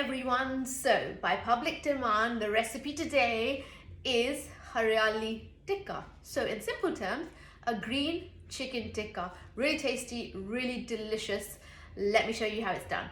everyone, so by public demand the recipe today is Hariyali Tikka. So in simple terms, a green chicken tikka, really tasty, really delicious. Let me show you how it's done.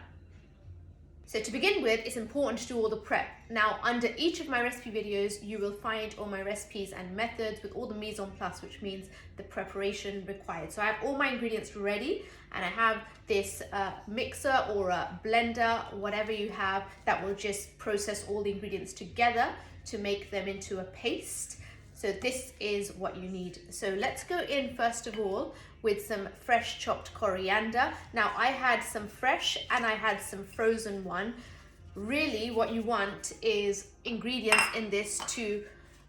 So to begin with, it's important to do all the prep. Now under each of my recipe videos you will find all my recipes and methods with all the mise en place, which means the preparation required. So I have all my ingredients ready, and I have this mixer or a blender, whatever you have, that will just process all the ingredients together to make them into a paste. So this is what you need. So let's go in first of all with some fresh chopped coriander. Now I had some fresh and I had some frozen one. Really what you want is ingredients in this to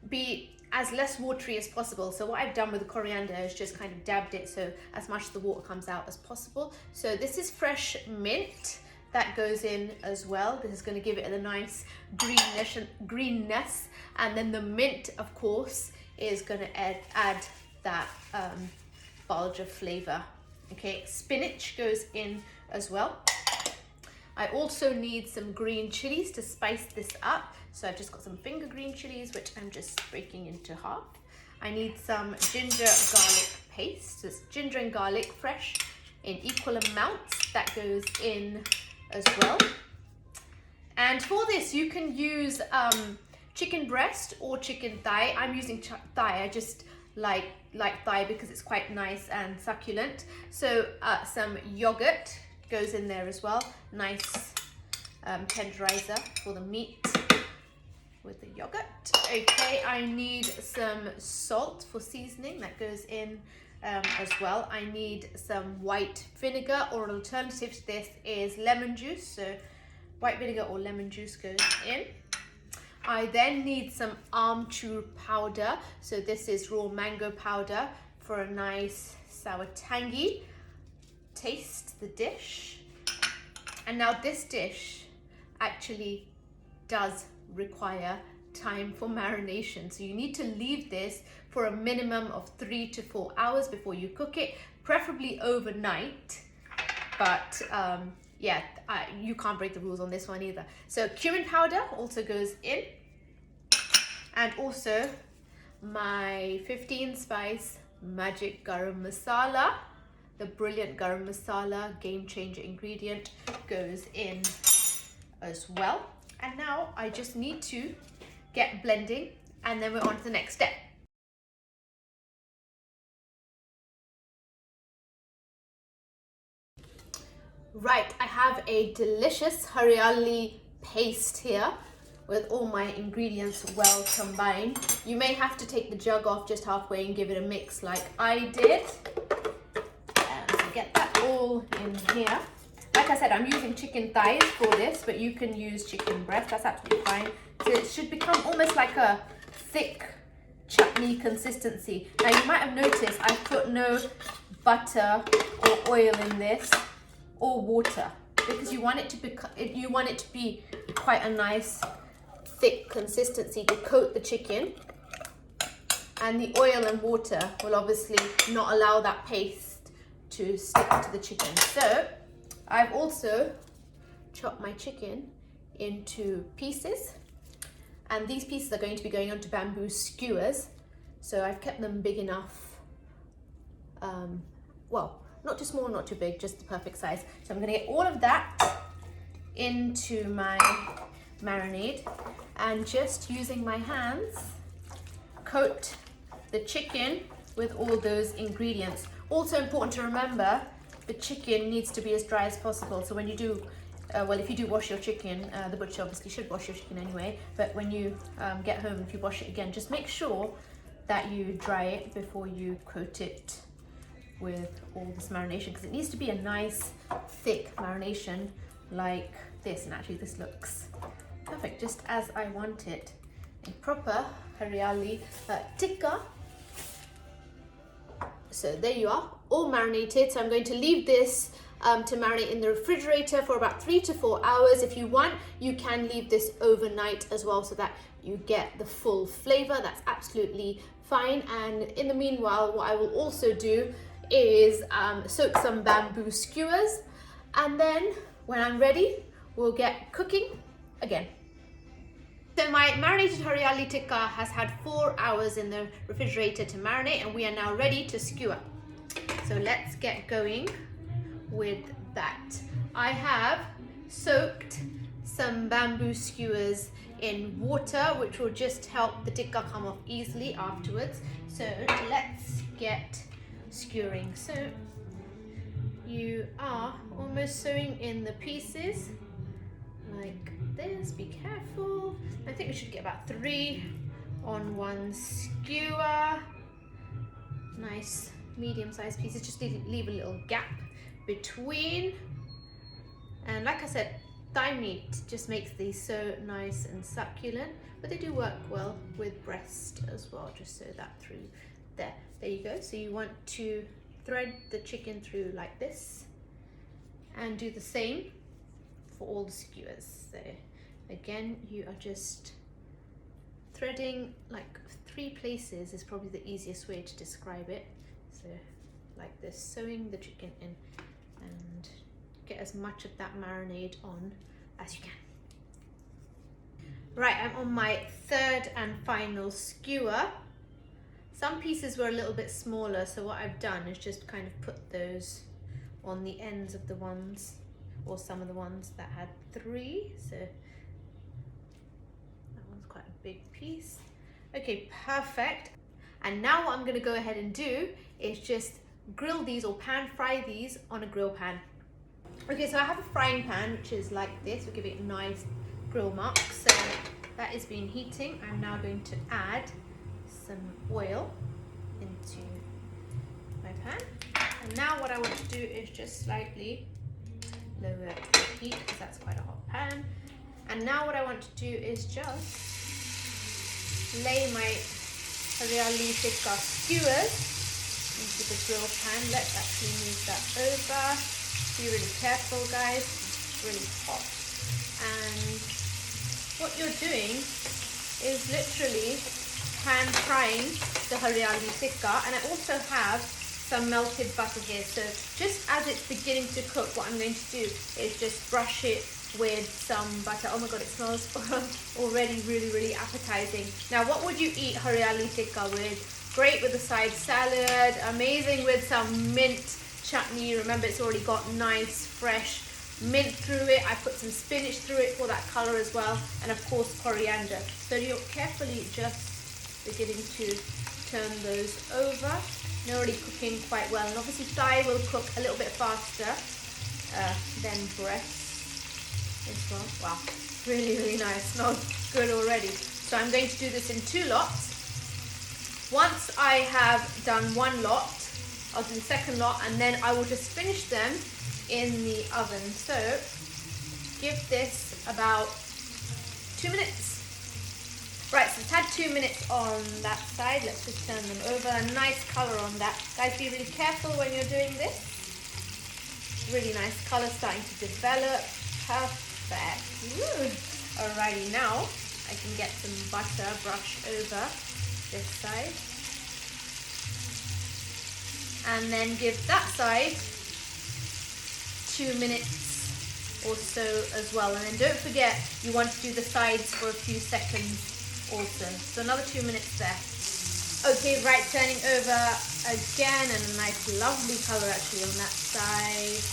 be as less watery as possible. So what I've done with the coriander is just kind of dabbed it so as much of the water comes out as possible. So this is fresh mint that goes in as well. This is going to give it a nice greenness, and then the mint, of course, is going to add that bulge of flavor. Okay, spinach goes in as well. I also need some green chilies to spice this up. So I've just got some finger green chilies, which I'm just breaking into half. I need some ginger garlic paste. So it's ginger and garlic fresh in equal amounts. That goes in as well. And for this you can use chicken breast or chicken thigh. I'm using thigh. I just like thigh because it's quite nice and succulent. So some yogurt goes in there as well. Nice tenderizer for the meat with the yogurt. Okay, I need some salt for seasoning. That goes in as well. I need some white vinegar, or an alternative to this is lemon juice. So white vinegar or lemon juice goes in. I then need some amchoor powder. So this is raw mango powder for a nice sour tangy taste the dish. And now this dish actually does require time for marination. So you need to leave this for a minimum of 3 to 4 hours before you cook it, preferably overnight. But yeah, you can't break the rules on this one either. So cumin powder also goes in, and also my 15 spice magic garam masala, the brilliant garam masala, game changer ingredient, goes in as well. And now I just need to get blending, and then we're on to the next step. Right, I have a delicious Hariyali paste here with all my ingredients well combined. You may have to take the jug off just halfway and give it a mix like I did. And so get that all in here. Like I said, I'm using chicken thighs for this, but you can use chicken breast, that's absolutely fine. So it should become almost like a thick chutney consistency. Now you might have noticed I put no butter or oil in this, or water, because you want it to be quite a nice thick consistency to coat the chicken, and the oil and water will obviously not allow that paste to stick to the chicken. So I've also chopped my chicken into pieces, and these pieces are going to be going onto bamboo skewers. So I've kept them big enough, well, not too small, not too big, just the perfect size. So I'm gonna get all of that into my marinade, and just using my hands, coat the chicken with all those ingredients. Also important to remember, the chicken needs to be as dry as possible. So when you do, well, if you do wash your chicken, the butcher obviously should wash your chicken anyway, but when you get home, if you wash it again, just make sure that you dry it before you coat it with all this marination, because it needs to be a nice thick marination like this. And actually this looks perfect, just as I want it. A proper Hariyali tikka. So there you are, all marinated. So I'm going to leave this to marinate in the refrigerator for about 3 to 4 hours. If you want, you can leave this overnight as well, so that you get the full flavor. That's absolutely fine. And in the meanwhile, what I will also do is soak some bamboo skewers, and then when I'm ready, we'll get cooking again. So my marinated Hariyali tikka has had 4 hours in the refrigerator to marinate, and we are now ready to skewer. So let's get going with that. I have soaked some bamboo skewers in water, which will just help the tikka come off easily afterwards. So let's get skewering. So you are almost sewing in the pieces like this. Be careful. I think we should get about 3 on one skewer. Nice medium-sized pieces. Just leave a little gap between. And like I said, thigh meat just makes these so nice and succulent, but they do work well with breast as well. Just sew that through there. There you go. So you want to thread the chicken through like this and do the same for all the skewers. So again, you are just threading like 3 places is probably the easiest way to describe it. So like this, sewing the chicken in and get as much of that marinade on as you can. Right, I'm on my 3rd and final skewer. Some pieces were a little bit smaller, so what I've done is just kind of put those on the ends of the ones, or some of the ones that had 3. So that one's quite a big piece. Okay, perfect. And now what I'm going to go ahead and do is just grill these or pan fry these on a grill pan. Okay, so I have a frying pan which is like this. We'll give it a nice grill mark. So that is been heating. I'm now going to add some oil into my pan. And now what I want to do is just slightly lower the heat because that's quite a hot pan. And now what I want to do is just lay my Hariyali tikka skewers into the grill pan. Let's actually move that over. Be really careful, guys. It's really hot. And what you're doing is literally pan frying the Hariyali tikka, and I also have some melted butter here. So just as it's beginning to cook, what I'm going to do is just brush it with some butter. Oh my god, it smells already really appetizing. Now, what would you eat Hariyali tikka with? Great with a side salad, amazing with some mint chutney. Remember, it's already got nice fresh mint through it. I put some spinach through it for that color as well, and of course coriander. So you're carefully just beginning to turn those over. They're already cooking quite well, and obviously thigh will cook a little bit faster than breast as well. Wow, really nice. Smells good already. So I'm going to do this in 2 lots. Once I have done 1 lot, I'll do the 2nd lot, and then I will just finish them in the oven. So give this about 2 minutes. Right, so it's had 2 minutes on that side. Let's just turn them over. A nice color on that. Guys, be really careful when you're doing this. Really nice color starting to develop. Perfect. Woo. Alrighty, now I can get some butter brushed over this side. And then give that side 2 minutes or so as well. And then don't forget, you want to do the sides for a few seconds also. So another 2 minutes there. Okay, right, turning over again, and a nice lovely color actually on that side.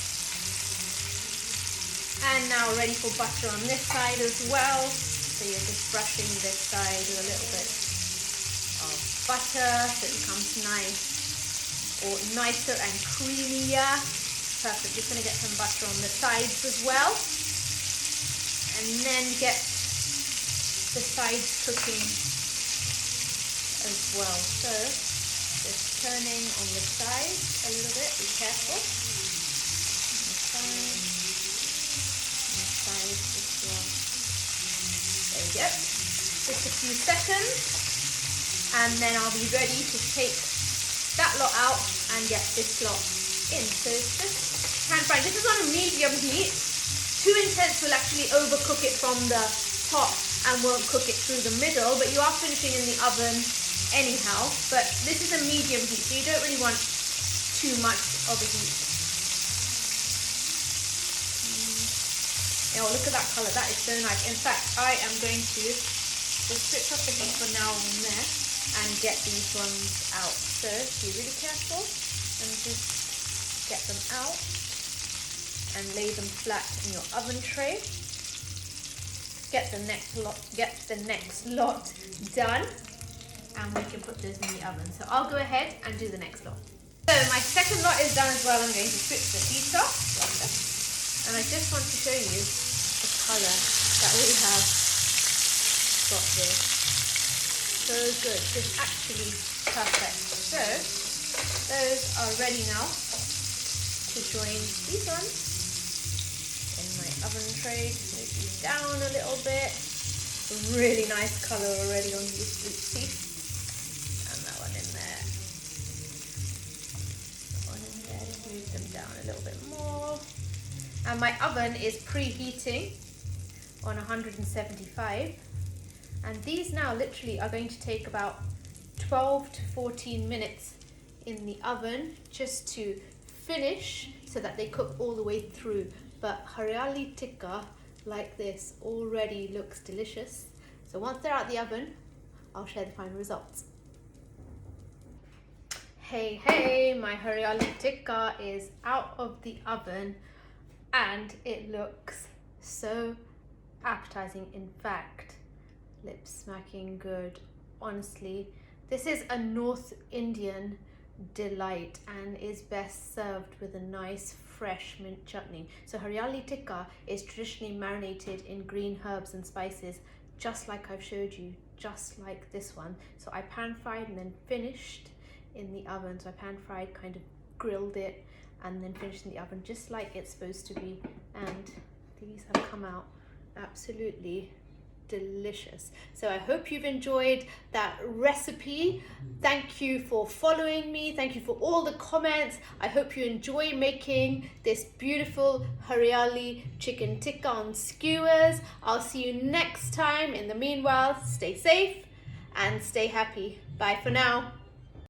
And now ready for butter on this side as well. So you're just brushing this side with a little bit of butter so it becomes nice, or nicer and creamier. Perfect. Just going to get some butter on the sides as well, and then get the sides cooking as well. So just turning on the sides a little bit. Be careful. On the sides as well. There we go. Just a few seconds, and then I'll be ready to take that lot out and get this lot in. So it's just pan frying. This is on a medium heat. Too intense will actually overcook it from the top and won't cook it through the middle, but you are finishing in the oven anyhow. But this is a medium heat, so you don't really want too much of a heat. Oh, look at that color. That is so nice. In fact, I am going to just switch off the heat for now and there and get these ones out. So be really careful and just get them out and lay them flat in your oven tray. Get the next lot done, and we can put those in the oven. So I'll go ahead and do the next lot. So my second lot is done as well. I'm going to switch the heat off, and I just want to show you the color that we have got here. So good, it's actually perfect. So those are ready now to join these ones in my oven tray. Move these down a little bit. Really nice color already on these sweet peas. And that one in there. That one in there. Just move them down a little bit more. And my oven is preheating on 175. And these now literally are going to take about 12 to 14 minutes in the oven just to finish so that they cook all the way through. But Hariyali Tikka like this already looks delicious. So once they're out the oven, I'll share the final results. Hey, my Hariyali Tikka is out of the oven and it looks so appetizing. In fact, lips smacking good. Honestly, this is a North Indian delight and is best served with a nice fresh mint chutney. So Hariyali Tikka is traditionally marinated in green herbs and spices, just like I've showed you, just like this one. So I pan fried and then finished in the oven. So I pan fried, kind of grilled it and then finished in the oven, just like it's supposed to be. And these have come out absolutely delicious. So I hope you've enjoyed that recipe. Thank you for following me. Thank you for all the comments. I hope you enjoy making this beautiful Hariyali chicken tikka on skewers. I'll see you next time. In the meanwhile, stay safe and stay happy. Bye for now.